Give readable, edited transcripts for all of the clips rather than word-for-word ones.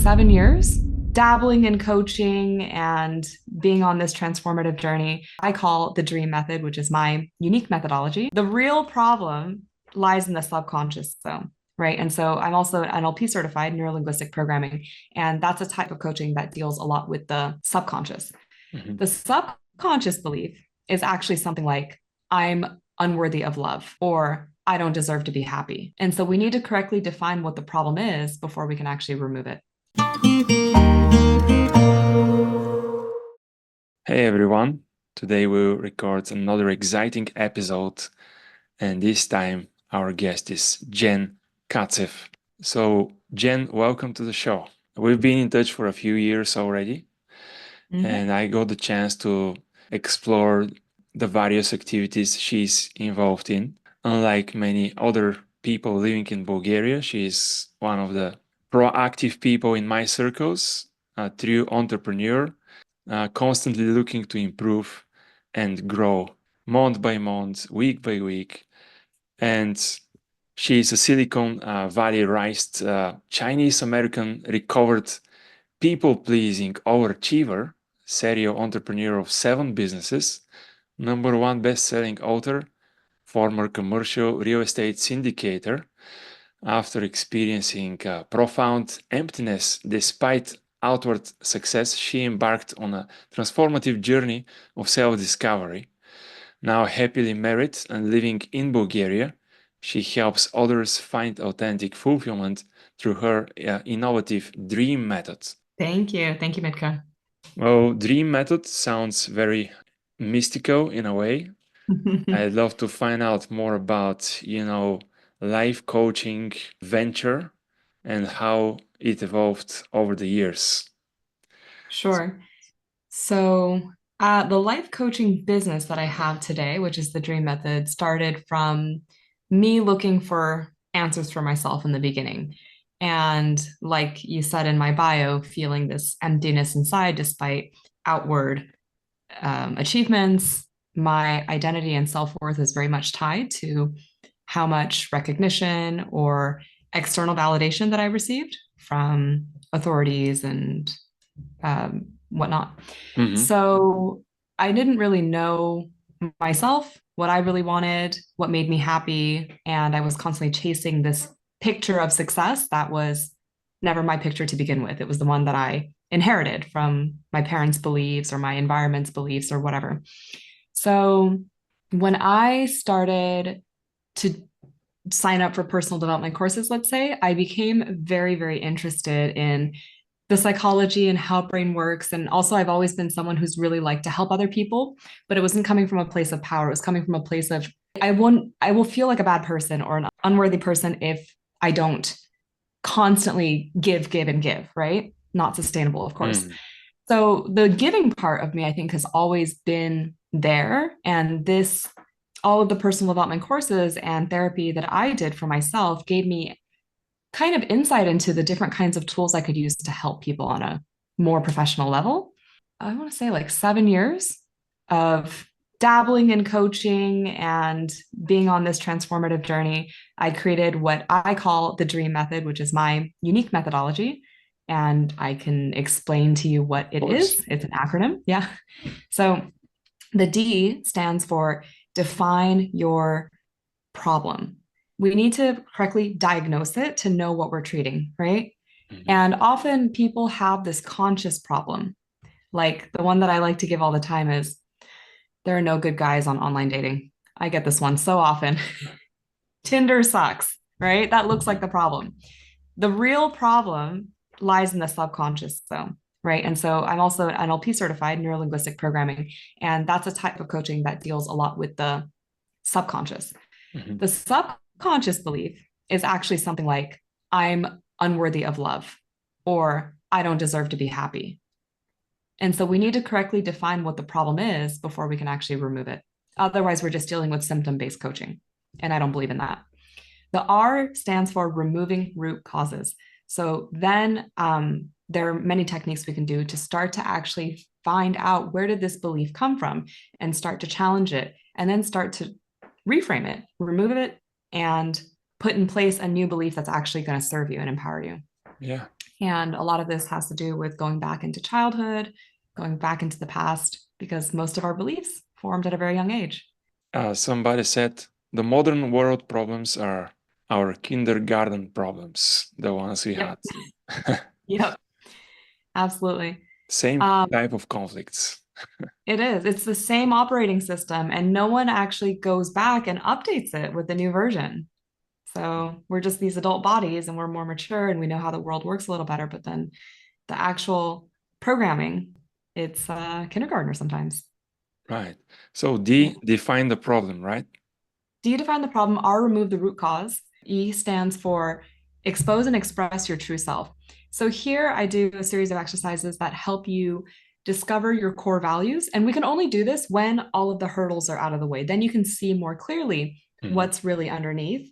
7 years dabbling in coaching and being on this transformative journey. I call the D.R.E.A.M method, which is my unique methodology. The real problem lies in the subconscious, though, right? And so I'm also NLP certified, neuro linguistic programming, and that's a type of coaching that deals a lot with the subconscious. Mhm. The subconscious belief is actually something like, I'm unworthy of love, or I don't deserve to be happy. And so we need to correctly define what the problem is before we can actually remove it. Hey everyone, today we'll record another exciting episode, and this time our guest is Jen Katsev. So, Jen, welcome to the show. We've been in touch for a few years already, Mm-hmm. and I got the chance to explore the various activities she's involved in. Unlike many other people living in Bulgaria, she's one of the proactive people in my circles, a true entrepreneur, constantly looking to improve and grow month by month, week by week. And she's a Silicon Valley raised Chinese American recovered people pleasing overachiever, serial entrepreneur of 7 businesses, number one best-selling author, former commercial real estate syndicator. After experiencing profound emptiness despite outward success, she embarked on a transformative journey of self-discovery. Now happily married and living in Bulgaria, she helps others find authentic fulfillment through her innovative D.R.E.A.M method. Thank you. Thank you, Mitka. Well, D.R.E.A.M method sounds very mystical in a way. I'd love to find out more about, life coaching venture and how it evolved over the years. Sure. So, the life coaching business that I have today, which is the D.R.E.A.M method, started from me looking for answers for myself in the beginning. And like you said in my bio, feeling this emptiness inside despite outward achievements. My identity and self worth is very much tied to how much recognition or external validation that I received from authorities and whatnot. Mhm. So I didn't really know myself, what I really wanted, what made me happy. And I was constantly chasing this picture of success that was never my picture to begin with. It was the one that I inherited from my parents' beliefs or my environment's beliefs or whatever. So when I started to sign up for personal development courses, let's say, I became very, very interested in the psychology and how brain works. And also, I've always been someone who's really liked to help other people, but it wasn't coming from a place of power. It was coming from a place of I will feel like a bad person or an unworthy person if I don't constantly give, and give, right? Not sustainable, of course. Mhm. So the giving part of me, I think, has always been there. And all of the personal development courses and therapy that I did for myself gave me kind of insight into the different kinds of tools I could use to help people on a more professional level. I want to say like 7 years of dabbling in coaching and being on this transformative journey. I created what I call the D.R.E.A.M method, which is my unique methodology. And I can explain to you what Of it course. is. It's an acronym. Yeah. So the D stands for define your problem. We need to correctly diagnose it to know what we're treating, right? Mhm. And often people have this conscious problem. Like the one that I like to give all the time is there are no good guys on online dating. I get this one so often. Tinder sucks, right? That looks like the problem. The real problem lies in the subconscious, though, right? And so I'm also NLP certified, neuro linguistic programming, and that's a type of coaching that deals a lot with the subconscious. Mhm. The subconscious belief is actually something like, I'm unworthy of love, or I don't deserve to be happy. And so we need to correctly define what the problem is before we can actually remove it. Otherwise, we're just dealing with symptom based coaching. And I don't believe in that. The R stands for removing root causes. So then there are many techniques we can do to start to actually find out where did this belief come from and start to challenge it and then start to reframe it, remove it, and put in place a new belief that's actually going to serve you and empower you. Yeah. And a lot of this has to do with going back into childhood, going back into the past, because most of our beliefs formed at a very young age. Somebody said the modern world problems are our kindergarten problems, the ones we Yep. had. Yep. Absolutely. Same Um, type of conflicts. it is. It's the same operating system, and no one actually goes back and updates it with the new version. So we're just these adult bodies and we're more mature and we know how the world works a little better. But then the actual programming, it's kindergartner sometimes. Right. So Yeah. define the problem, right? D, define the problem. R, remove the root cause. E stands for expose and express your true self. So here I do a series of exercises that help you discover your core values. And we can only do this when all of the hurdles are out of the way. Then you can see more clearly Mhm. what's really underneath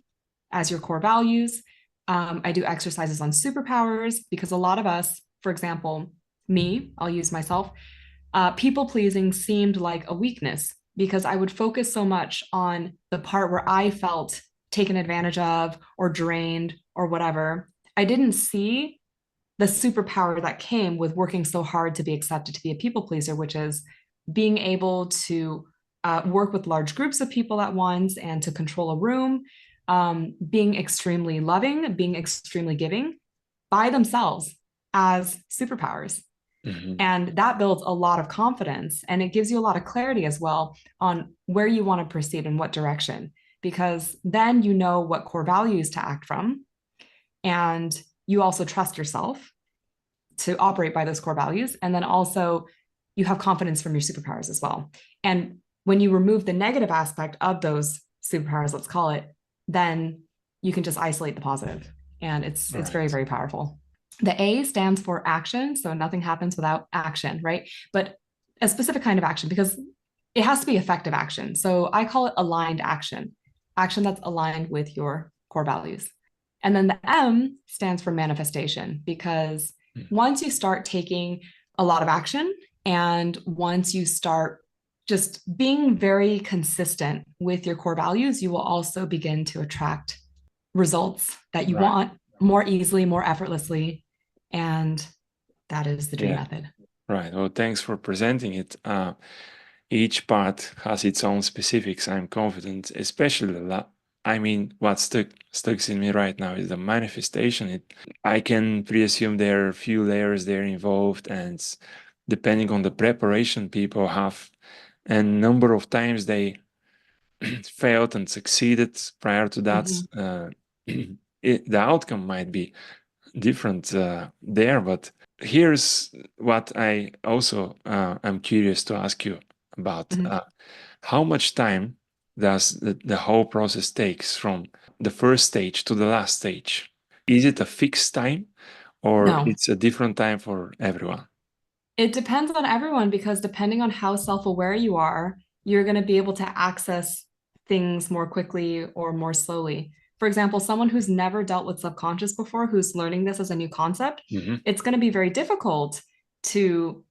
as your core values. I do exercises on superpowers because a lot of us, for example, me, I'll use myself, people pleasing seemed like a weakness because I would focus so much on the part where I felt taken advantage of or drained or whatever. I didn't see the superpower that came with working so hard to be accepted to be a people pleaser, which is being able to work with large groups of people at once and to control a room, being extremely loving, being extremely giving by themselves as superpowers. Mhm. And that builds a lot of confidence and it gives you a lot of clarity as well on where you want to proceed in what direction, because then you know what core values to act from. And you also trust yourself to operate by those core values. And then also you have confidence from your superpowers as well. And when you remove the negative aspect of those superpowers, let's call it, then you can just isolate the positive. And it's very, Right. very powerful. The A stands for action. So nothing happens without action, right? But a specific kind of action because it has to be effective action. So I call it aligned action, action that's aligned with your core values. And then the M stands for manifestation because Mm. once you start taking a lot of action and once you start just being very consistent with your core values, you will also begin to attract results that you Right. want more easily, more effortlessly. And that is the dream Yeah. method. Right. Well, thanks for presenting it. Each part has its own specifics. I'm confident, especially I mean, what stuck in me right now is the manifestation. I can pre-assume there are a few layers there involved, and depending on the preparation people have, and number of times they failed and succeeded prior to that, Mm-hmm. the outcome might be different there. But here's what I also am curious to ask you about. Mm-hmm. How much time does the whole process takes from the first stage to the last stage? Is it a fixed time or No, it's a different time for everyone? it depends on everyone because depending on how self aware you are, you're going to be able to access things more quickly or more slowly. For example, someone who's never dealt with subconscious before, who's learning this as a new concept, Mhm. it's going to be very difficult to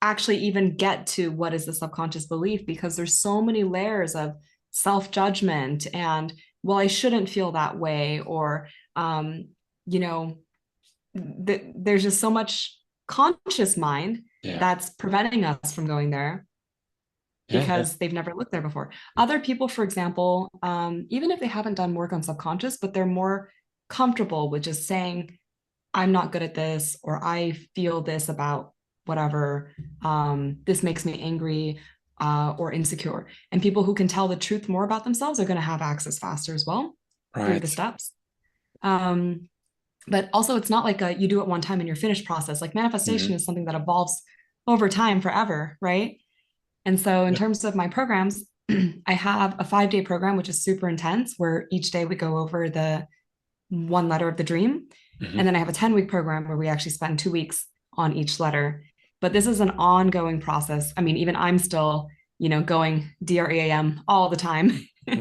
actually even get to what is the subconscious belief because there's so many layers of self judgment and, well, I shouldn't feel that way, or, you know, there's just so much conscious mind Yeah. that's preventing us from going there Yeah. Yeah. because they've never looked there before. Other people, for example, even if they haven't done work on subconscious, but they're more comfortable with just saying, I'm not good at this, or I feel this about whatever, this makes me angry or insecure. And people who can tell the truth more about themselves are going to have access faster as well through the Right. steps. Um, but also it's not like you do it one time and you're finished process. Like manifestation Mhm. is something that evolves over time forever, right? And so in Yeah. terms of my programs, I have a 5 day program which is super intense where each day we go over the one letter of the dream. Mhm. And then I have a 10-week program where we actually spend 2 weeks on each letter. But this is an ongoing process. I mean, even I'm still, going D.R.E.A.M all the time.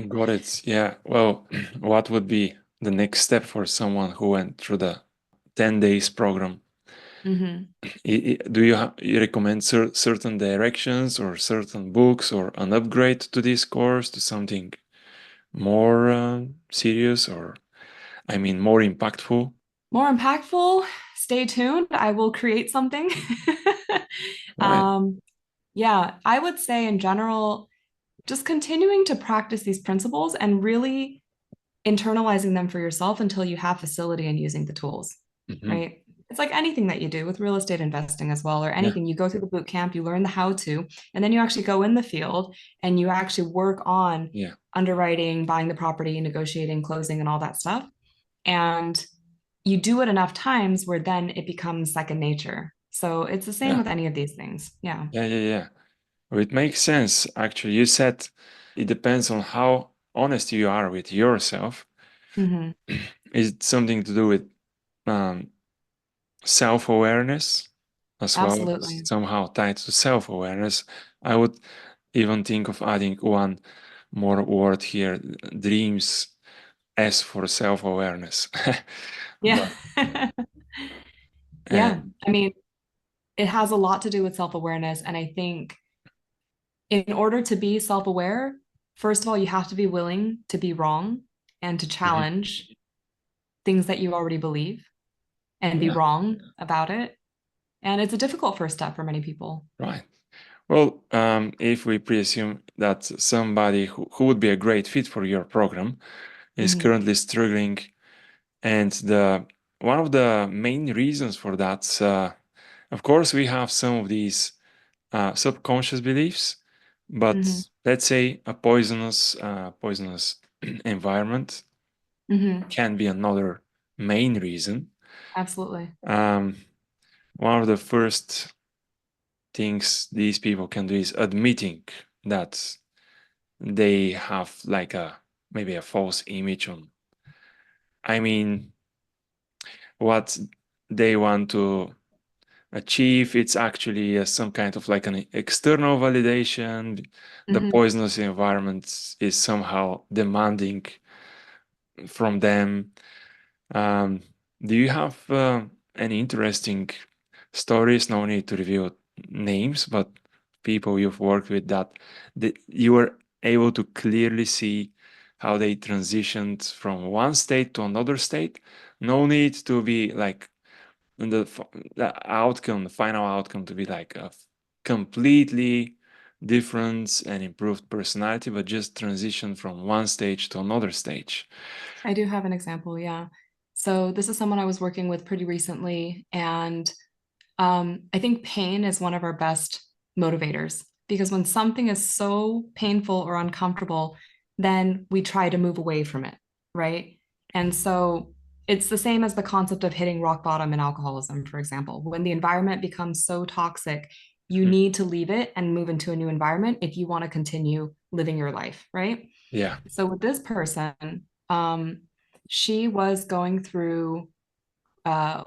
Got it. Yeah. Well, what would be the next step for someone who went through the 10 days program? Mm-hmm. Do you recommend certain directions or certain books or an upgrade to this course to something more serious or, I mean, more impactful? More impactful, stay tuned. I will create something. Right. um, yeah, I would say in general, just continuing to practice these principles and really internalizing them for yourself until you have facility in using the tools, Hmm. right? It's like anything that you do with real estate investing as well, or Yeah. anything. You go through the boot camp, you learn the how to, and then you actually go in the field and you actually work on Yeah. underwriting, buying the property, negotiating, closing, and all that stuff. And you do it enough times where then it becomes second nature. So it's the same Yeah. with any of these things. Yeah. Yeah. Yeah. Yeah. Well, it makes sense. Actually, you said it depends on how honest you are with yourself. Mm-hmm. Is it something to do with um, self-awareness as well, Absolutely. somehow tied to self-awareness? I would even think of adding one more word here, dreams, S for self-awareness. Yeah. But Yeah. and I mean, it has a lot to do with self-awareness. And I think in order to be self-aware, first of all, you have to be willing to be wrong and to Mhm. challenge things that you already believe and be Yeah, wrong about it. And it's a difficult first step for many people. right. Well, if we presume that somebody who would be a great fit for your program is Mm-hmm. currently struggling, and the one of the main reasons for that, of course, we have some of these subconscious beliefs, but Mm-hmm. let's say a poisonous environment Mm-hmm. can be another main reason. Absolutely. Um, One of the first things these people can do is admitting that they have like a maybe a false image on, I mean, what they want to achieve. It's actually some kind of like an external validation. The Mm-hmm. poisonous environment is somehow demanding from them. Um, do you have any interesting stories? No need to reveal names, but people you've worked with that you were able to clearly see how they transitioned from one state to another state. No need to be like the final outcome to be like a completely different and improved personality, but just transition from one stage to another stage. I do have an example. Yeah. So this is someone I was working with pretty recently, and I think pain is one of our best motivators because when something is so painful or uncomfortable, then we try to move away from it, right? And so it's the same as the concept of hitting rock bottom in alcoholism, for example. When the environment becomes so toxic, you Hmm. need to leave it and move into a new environment if you want to continue living your life, right? Yeah. So with this person, um, she was going through uh,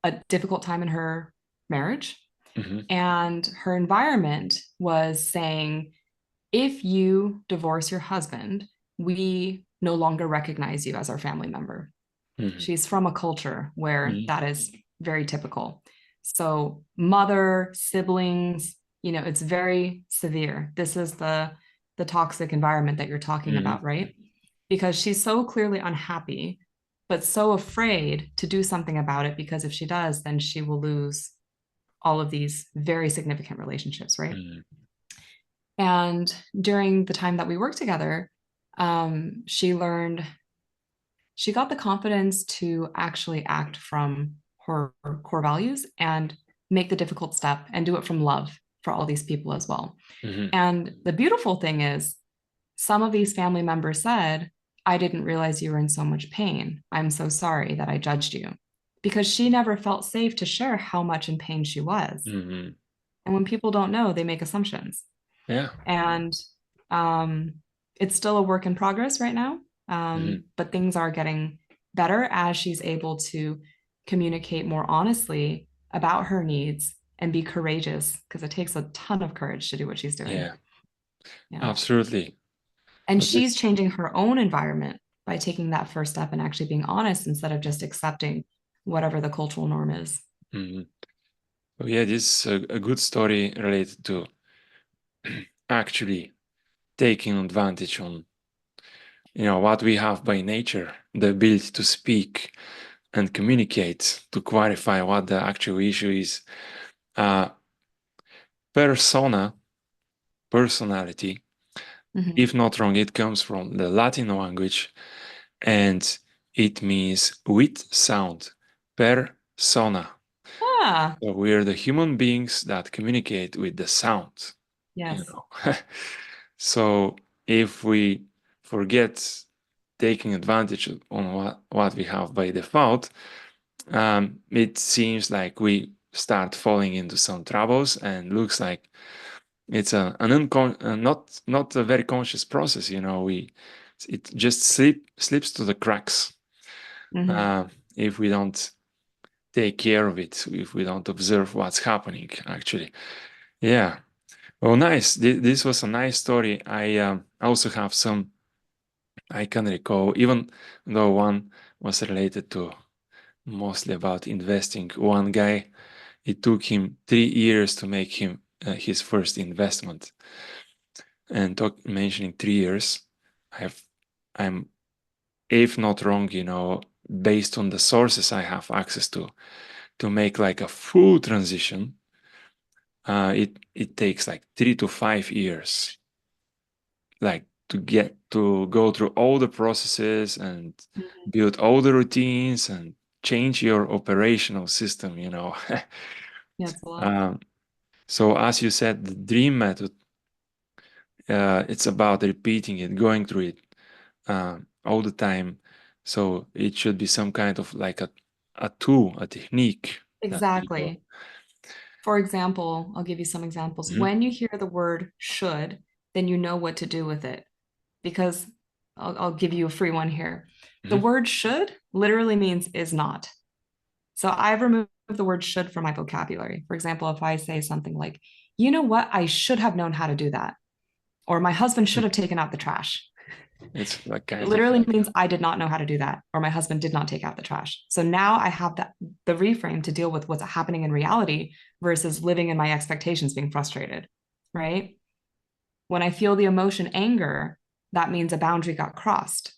a difficult time in her marriage. Hmm. And her environment was saying, if you divorce your husband, we no longer recognize you as our family member. Hmm. She's from a culture where Hmm. that is very typical. So, mother, siblings, it's very severe. This is the toxic environment that you're talking Hmm. about, right? Because she's so clearly unhappy, but so afraid to do something about it because if she does, then she will lose all of these very significant relationships, right? Hmm. And during the time that we worked together, she learned, she got the confidence to actually act from her core values and make the difficult step and do it from love for all these people as well. Hmm. And the beautiful thing is, some of these family members said, I didn't realize you were in so much pain. I'm so sorry that I judged you. Because she never felt safe to share how much in pain she was. Hmm. And when people don't know, they make assumptions. Yeah. And um, it's still a work in progress right now, Hmm. but things are getting better as she's able to communicate more honestly about her needs and be courageous because it takes a ton of courage to do what she's doing. Yeah. Yeah. Absolutely. And So she's changing her own environment by taking that first step and actually being honest instead of just accepting whatever the cultural norm is. mhm. So yeah, this is a good story related to actually taking advantage on what we have by nature, the ability to speak and communicate to clarify what the actual issue is. Persona, personality, Mhm. if not wrong, it comes from the Latin language and it means with sound. Persona. Ah, So we're the human beings that communicate with the sound, you yes. know. So if we forget taking advantage on what we have by default, it seems like we start falling into some troubles and looks like it's not a very conscious process, you know. It just slips to the cracks Hmm. uh, if we don't take care of it, if we don't observe what's happening actually. Yeah. Oh, nice. This was a nice story. I also have some I can recall, even though one was related to mostly about investing. One guy, it took him 3 years to make him his first investment. And mentioning 3 years, I've, I'm, if not wrong, you know, based on the sources I have access to make like a full transition, it takes like 3 to 5 years, like to go through all the processes and Hmm. build all the routines and change your operational system, you know. Yeah, it's a lot. um, so as you said, the dream method, it's about repeating it, going through it all the time. So it should be some kind of like a tool, a technique that people. Exactly. For example, I'll give you some examples. Mhm, When you hear the word should, then you know what to do with it. Because I'll give you a free one here. The mhm. word should literally means is not. So I've removed the word should from my vocabulary. For example, if I say something like, you know what, I should have known how to do that, or my husband should have taken out the trash. It's like It kind of literally like means I did not know how to do that, or my husband did not take out the trash. So now I have that the reframe to deal with what's happening in reality versus living in my expectations being frustrated, right? When I feel the emotion anger, that means a boundary got crossed.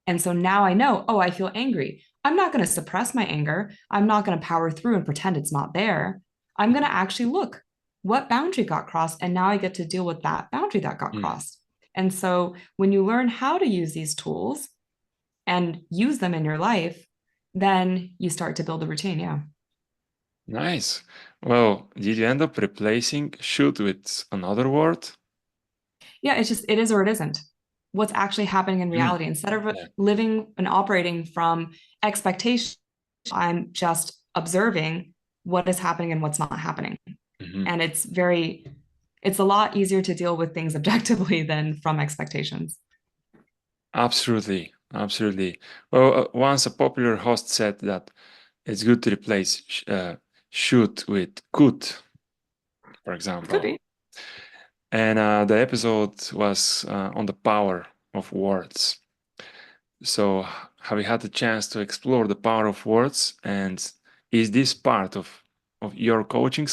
And so now I know, oh, I feel angry. I'm not going to suppress my anger. I'm not going to power through and pretend it's not there. I'm going to actually look what boundary got crossed. And now I get to deal with that boundary that got mm, crossed. And so when you learn how to use these tools and use them in your life, then you start to build a routine. Yeah. nice. Well, did you end up replacing should with another word? Yeah. It's just, it is or it isn't. What's actually happening in Mm, reality instead of yeah. living and operating from expectation, I'm just observing what is happening and what's not happening. Mhm. And it's a lot easier to deal with things objectively than from expectations. Absolutely, absolutely. Well, once a popular host said that it's good to replace should with could, for Could example. be. And the episode was on the power of words. So, have you had the chance to explore the power of words? And is this part of your coaching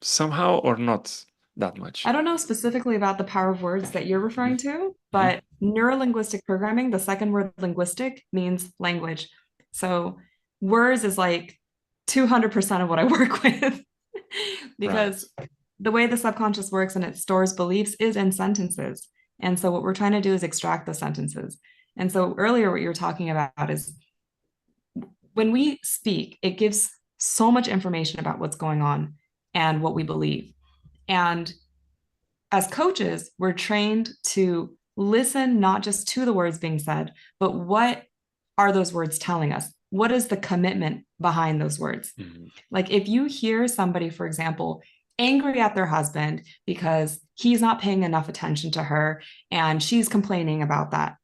somehow or not that I much? don't know specifically about the power of words that you're Mhm, referring to, mhm, but neurolinguistic programming, the second word linguistic means language. So words is like 200% of what I work with right. because the way the subconscious works and it stores beliefs is in sentences. And so what we're trying to do is extract the sentences. And so earlier, what you were talking about is when we speak, it gives so much information about what's going on and what we believe. And as coaches, we're trained to listen not just to the words being said, but what are those words telling us? What is the commitment behind those words? Mhm, Like if you hear somebody, for example, angry at their husband because he's not paying enough attention to her and she's complaining about that,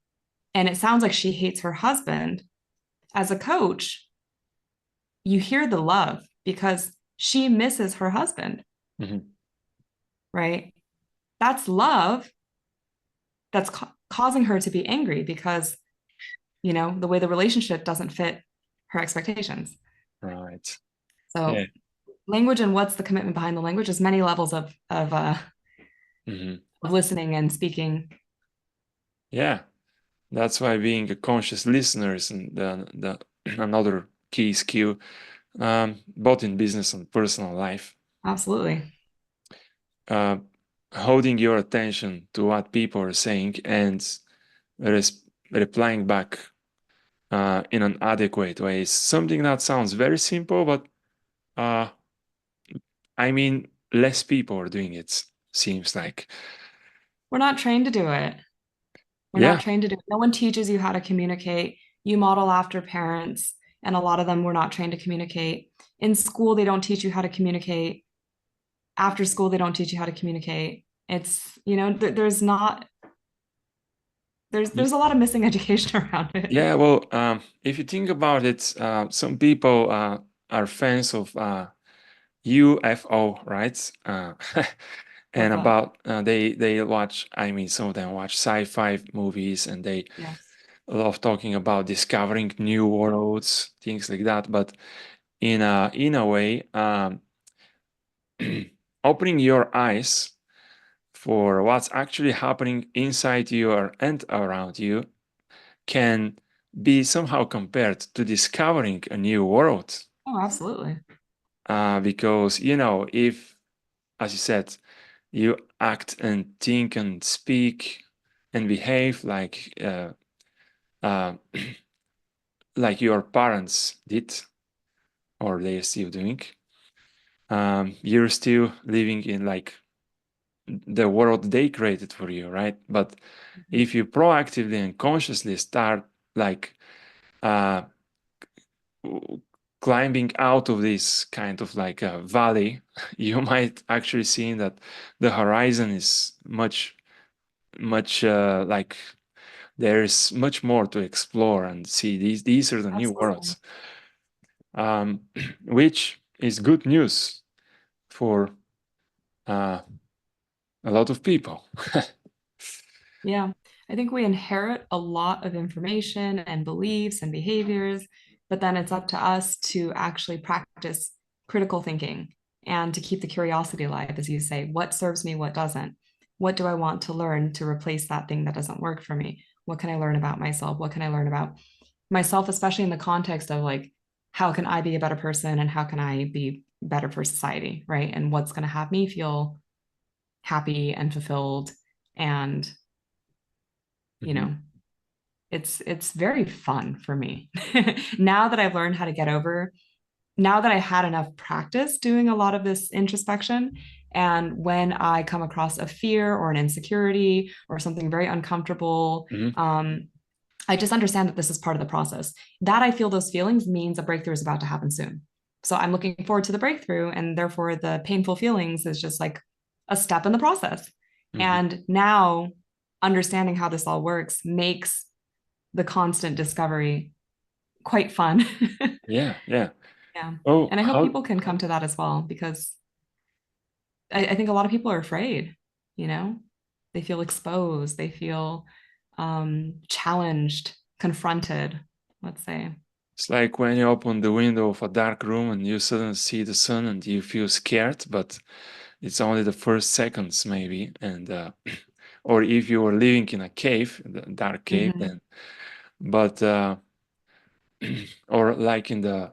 and it sounds like she hates her husband, as a coach, you hear the love because she misses her husband, mhm. right? That's love that's causing her to be angry because, the way the relationship doesn't fit her expectations. Right. Yeah. So, language and what's the commitment behind the language is many levels Mhm. of listening and speaking. Yeah. That's why being a conscious listener is another key skill, both in business and personal life. Absolutely. Uh, Holding your attention to what people are saying and replying back in an adequate way is something that sounds very simple, but uh, I mean, less people are doing it, seems like. We're not trained to do it. We're not Yeah. trained to do it. No one teaches you how to communicate. You model after parents, and a lot of them were not trained to communicate. In school, they don't teach you how to communicate. After school, they don't teach you how to communicate. It's, there's not there's a lot of missing education around it. Yeah, well, if you think about it, some people are fans of UFO, right? And What's up? about they watch. I mean, some of them watch sci-fi movies, and they Yes. love talking about discovering new worlds, things like that. But in a way, opening your eyes for what's actually happening inside you and around you can be somehow compared to discovering a new world. Oh, absolutely. Because, if, as you said, you act and think and speak and behave uh, like your parents did, or they're still doing, you're still living in like the world they created for you, right? But Mhm. if you proactively and consciously start like uh, climbing out of this kind of like a valley, you might actually see that the horizon is much like there's much more to explore and see. These are the new Absolutely. worlds, um, which is good news for uh, a lot of people. Yeah. I think we inherit a lot of information and beliefs and behaviors, but then it's up to us to actually practice critical thinking and to keep the curiosity alive, as you say. What serves me, what doesn't? What do I want to learn to replace that thing that doesn't work for me? What can I learn about myself? What can I learn about myself, especially in the context of like, how can I be a better person and how can I be better for society, right? And what's going to have me feel happy and fulfilled and you Mhm. know it's very fun for me now that I've learned how to get over, now that I had enough practice doing a lot of this introspection, and when I come across a fear or an insecurity or something very uncomfortable, Mhm. I just understand that this is part of the process. That I feel those feelings means a breakthrough is about to happen soon. So I'm looking forward to the breakthrough, and therefore the painful feelings is just like a step in the process. Mhm. And now understanding how this all works makes the constant discovery quite fun. Yeah, yeah. Yeah. Oh, And I hope how people can come to that as well, because I think a lot of people are afraid, you know, they feel exposed, they feel challenged, confronted, let's say. it's like when you open the window of a dark room and you suddenly see the sun and you feel scared, but it's only the first seconds maybe. And or if you were living in a cave, the dark cave, Mm-hmm. then but or like in the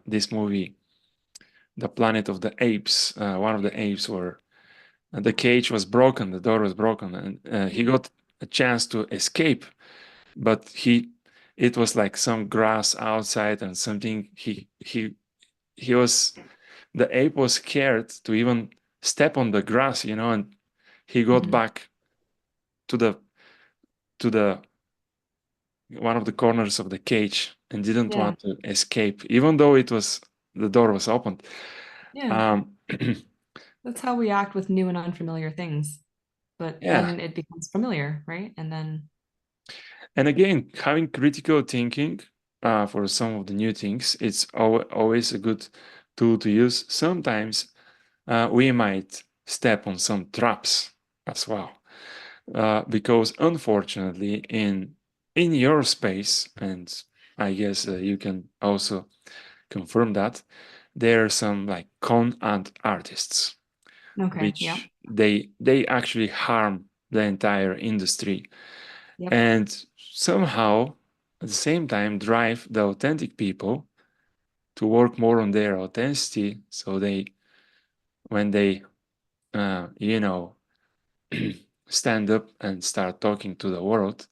this movie, The Planet of the Apes, one of the apes where the cage was broken, the door was broken, and he got a chance to escape, but it was like some grass outside and something he was the ape was scared to even step on the grass, and he got Mm-hmm. back to the one of the corners of the cage and didn't Yeah. want to escape, even though the door was opened. Yeah. Um, That's how we act with new and unfamiliar things. But yeah, then it becomes familiar, right? And then, and again, having critical thinking for some of the new things, it's always a good tool to use. Sometimes we might step on some traps as well, because unfortunately, in your space, and I guess you can also confirm that there are some like con art artists, okay. Yep. which they actually harm the entire industry, Yep. and somehow at the same time drive the authentic people to work more on their authenticity, so they, when they you know, stand up and start talking to the world,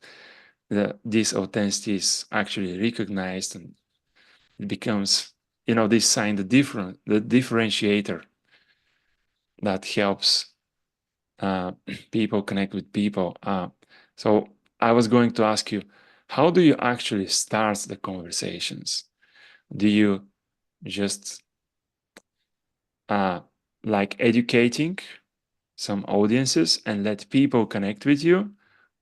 this authenticity is actually recognized, and it becomes, you know, this sign, the differentiator that helps people connect with people. So I was going to ask you, how do you actually start the conversations? Do you just like educating some audiences and let people connect with you?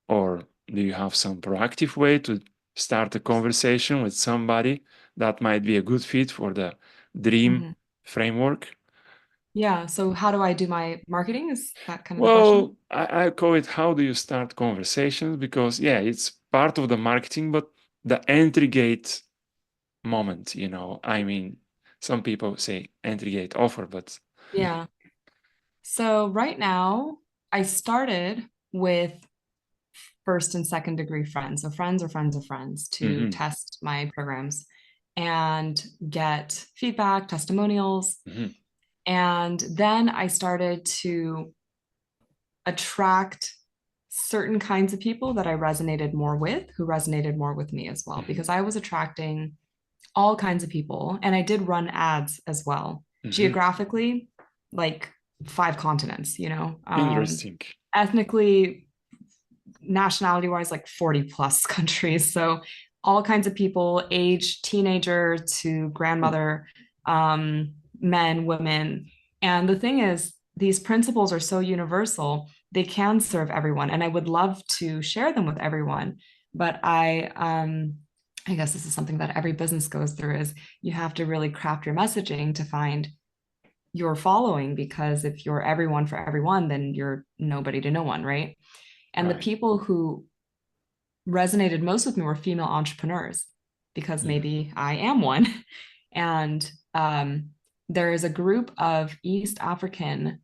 Or do you have some proactive way to start a conversation with somebody that might be a good fit for the D.R.E.A.M Mhm. framework? Yeah. So how do I do my marketing? Is that kind of the question? Well, I call it how do you start conversations, because yeah, it's part of the marketing, but the entry gate moment, you know. I mean, some people say entry gate offer, but Yeah. So right now, I started with first and second degree friends. So friends or friends of friends to Mhm, test my programs and get feedback, testimonials. mhm, And then I started to attract certain kinds of people that I resonated more with, who resonated more with me as well, mhm, because I was attracting all kinds of people. And I did run ads as well, mhm. geographically, like 5 continents, Interesting. ethnically, nationality wise, like 40 plus countries. So all kinds of people, age teenager to grandmother, men, women. And the thing is, these principles are so universal, they can serve everyone. And I would love to share them with everyone. But I guess this is something that every business goes through is you have to really craft your messaging to find your following, because if you're everyone for everyone, then you're nobody to no one, right? And the Right. people who resonated most with me were female entrepreneurs, because Yeah. maybe I am one. And there is a group of East African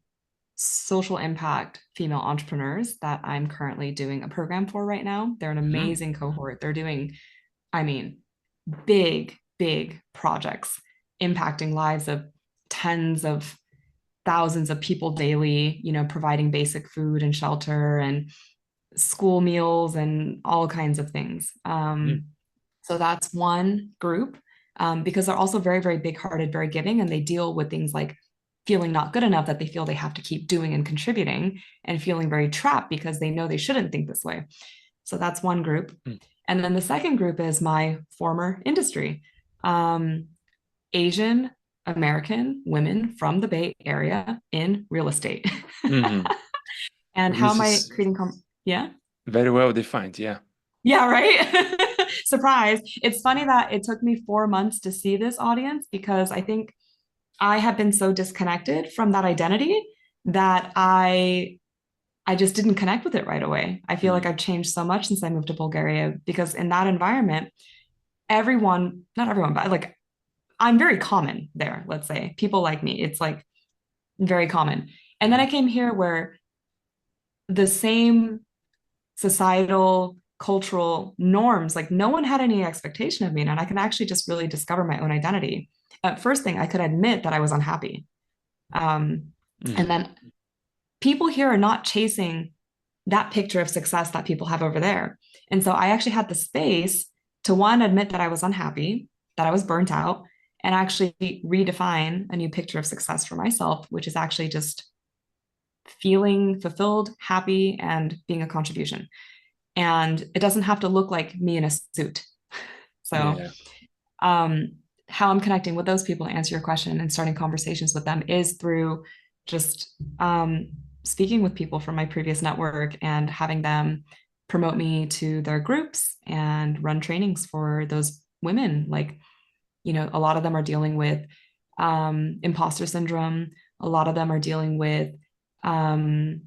social impact female entrepreneurs that I'm currently doing a program for right now. They're an Mhm, amazing cohort. They're doing, I mean, big, big projects impacting lives of tens of thousands of people daily, providing basic food and shelter and school meals and all kinds of things. mhm. So that's one group, because they're also very, very big hearted, very giving, and they deal with things like feeling not good enough that they feel they have to keep doing and contributing, and feeling very trapped because they know they shouldn't think this way. So that's one group. Mm. And then the second group is my former industry, um, Asian American women from the Bay Area in real estate. Mhm. And how This am I is creating? Yeah. very well defined. Yeah. Yeah, right. Surprise. It's funny that it took me 4 months to see this audience, because I think I have been so disconnected from that identity that I just didn't connect with it right away. I feel like Mm. I've changed so much since I moved to Bulgaria, because in that environment, everyone, not everyone, but like I'm very common there, let's say. People like me. It's like very common. And then I Mhm. came here where the same societal cultural norms, like no one had any expectation of me, and I can actually just really discover my own identity. First thing, I could admit that I was unhappy, and Mhm. then people here are not chasing that picture of success that people have over there. And so I actually had the space to, one, admit that I was unhappy, that I was burnt out, and actually redefine a new picture of success for myself, which is actually just feeling fulfilled, happy, and being a contribution. And it doesn't have to look like me in a suit. So, Yeah. um, how I'm connecting with those people, to answer your question, and starting conversations with them is through just speaking with people from my previous network and having them promote me to their groups and run trainings for those women. Like, a lot of them are dealing with imposter syndrome. A lot of them are dealing with um,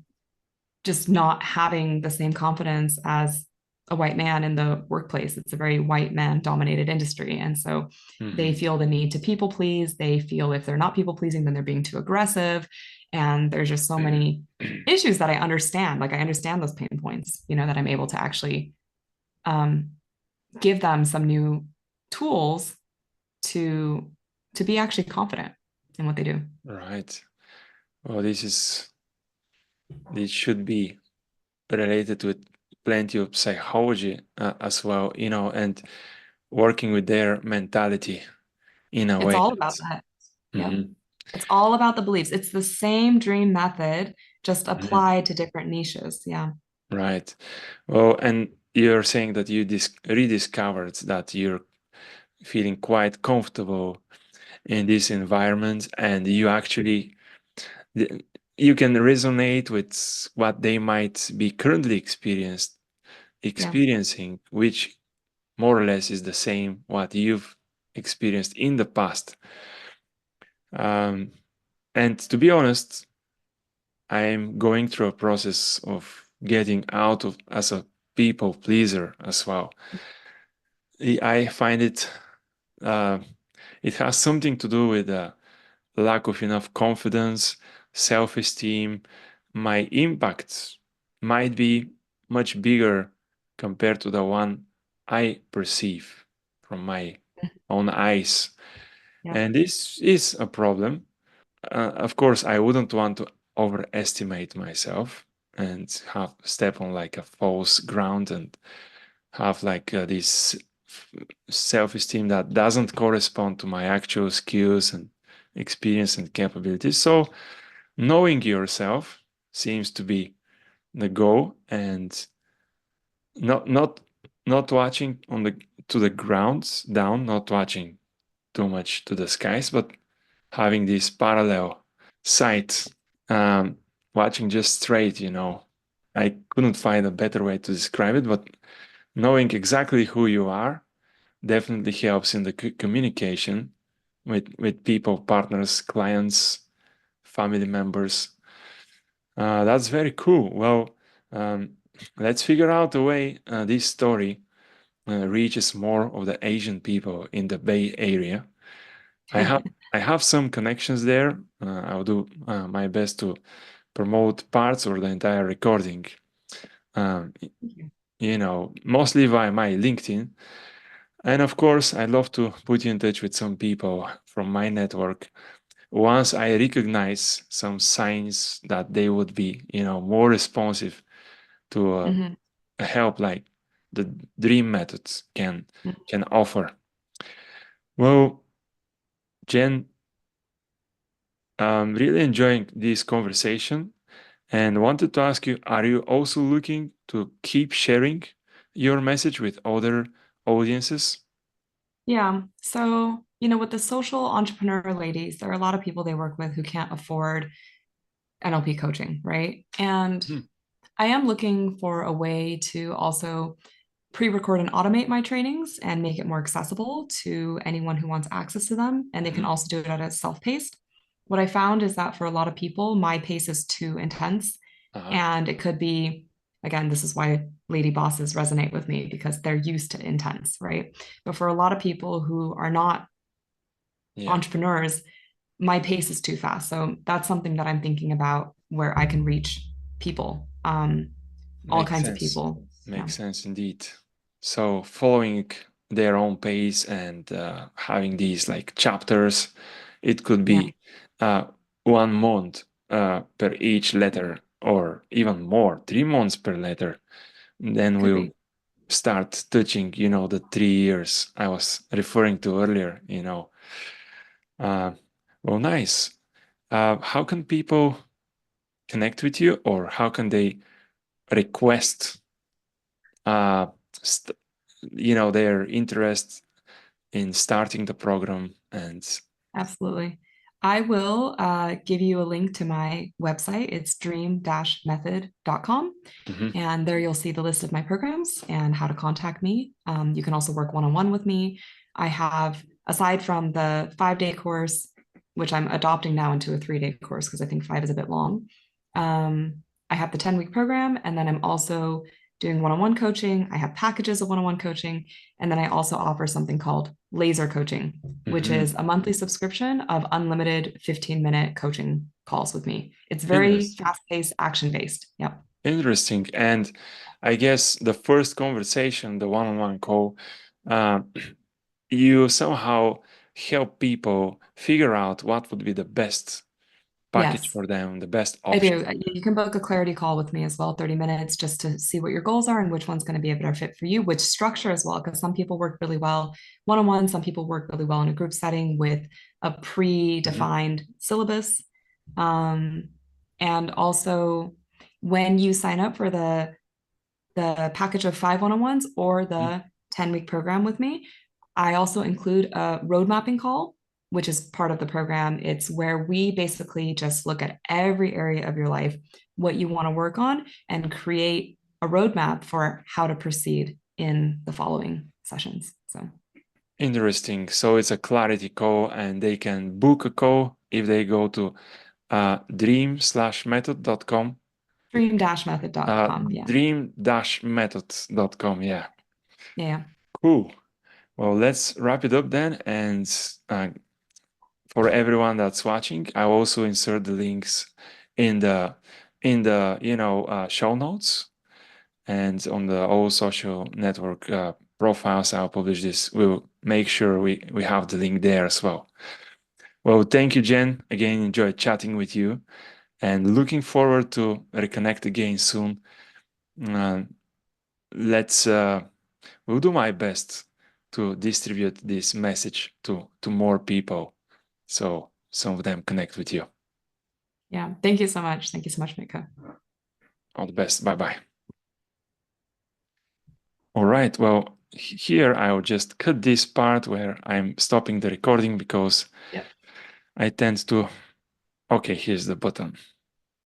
just not having the same confidence as a white man in the workplace. It's a very white man dominated industry. And so they Mhm. feel the need to people please. They feel if they're not people pleasing, then they're being too aggressive. And there's just so many issues that I understand. Like I understand those pain points, that I'm able to actually um, give them some new tools to be actually confident in what they do. Right. Well, this should be related with plenty of psychology as well, and working with their mentality in a It's way all about that. that. Yep. Mhm, It's all about the beliefs. It's the same dream method, just mhm. applied to different niches. Yeah. Right. Well, and you're saying that you rediscovered that you're feeling quite comfortable in this environment, and you actually you can resonate with what they might be currently Yeah. experiencing, which more or less is the same what you've experienced in the past. Um, and to be honest, I'm going through a process of getting out of as a people pleaser as well. I find uh, it has something to do with lack of enough confidence, self-esteem. My impact might be much bigger compared to the one I perceive from my own eyes. Yeah. And this is a problem. Of course, I wouldn't want to overestimate myself and have step on like a false ground and have like this self-esteem that doesn't correspond to my actual skills and experience and capabilities. So knowing yourself seems to be the goal, and not not watching on the to the grounds down, not watching too much to the skies, but having this parallel sight, um, watching just straight. I couldn't find a better way to describe it, but knowing exactly who you are definitely helps in the communication with people, partners, clients, family members. That's very cool. Well, um, let's figure out a way this story reaches more of the Asian people in the Bay Area. I have I have some connections there. I'll do my best to promote parts or the entire recording. Um, Mostly via my LinkedIn. And of course, I'd love to put you in touch with some people from my network once I recognize some signs that they would be, more responsive to Mhm. a help like the dream methods can offer. Well, Jen, I'm really enjoying this conversation and wanted to ask you, are you also looking to keep sharing your message with other audiences? Yeah. So, with the social entrepreneur ladies, there are a lot of people they work with who can't afford NLP coaching, right? And Hmm. I am looking for a way to also pre-record and automate my trainings and make it more accessible to anyone who wants access to them. And they can Mhm. also do it at a self-paced. What I found is that for a lot of people, my pace is too intense. Uh-huh. And it could be, again, this is why lady bosses resonate with me because they're used to intense, right? But for a lot of people who are not Yeah, entrepreneurs, my pace is too fast. So that's something that I'm thinking about where I can reach people, all makes kinds of sense. people. Yeah. Makes sense indeed. So following their own pace and having these like chapters, it could Yeah. be uh, 1 month per each letter, or even more, 3 months per letter. Then Could we'll be. start touching, the 3 years I was referring to earlier. Uh, well, nice. How can people connect with you, or how can they request, uh, st- their interest in starting the program? And Absolutely. I will give you a link to my website. It's dream-method.com. Mhm, And there you'll see the list of my programs and how to contact me. You can also work one-on-one with me. I have, aside from the 5-day course, which I'm adopting now into a 3-day course because I think 5 is a bit long. I have the 10-week program, and then I'm also doing one-on-one coaching. I have packages of one-on-one coaching, and then I also offer something called laser coaching, which mhm. is a monthly subscription of unlimited 15-minute coaching calls with me. It's very Interesting. fast-paced, action-based. Yep. Interesting. And I guess the first conversation, the one-on-one call, uh, you somehow help people figure out what would be the best package Yes. for them, the best I option. do. You can book a clarity call with me as well, 30 minutes, just to see what your goals are and which one's going to be a better fit for you, which structure as well, because some people work really well one-on-one, some people work really well in a group setting with a Mhm. predefined syllabus. Um, and also, when you sign up for the package of 5 one-on-ones or Mhm. the 10-week program with me, I also include a road mapping call, which is part of the program. It's where we basically just look at every area of your life, what you want to work on, and create a roadmap for how to proceed in the following sessions. So Interesting. So it's a clarity call, and they can book a call if they go to dream-method.com. dream-method.com. Yeah. Dream-method.com. Yeah. Yeah. Cool. Well, let's wrap it up then. And uh, for everyone that's watching, I'll also insert the links in the show notes and on the all social network profiles. I'll publish this. We'll make sure we have the link there as well. Well, thank you, Jen. Again, enjoyed chatting with you and looking forward to reconnect again soon. Uh, let's will do my best to distribute this message to more people so some of them connect with you. Yeah. Thank you so much. Thank you so much, Mika. All the best. Bye bye. All right. Well, here I'll just cut this part where I'm stopping the recording because Yep. I tend to. Okay, here's the button.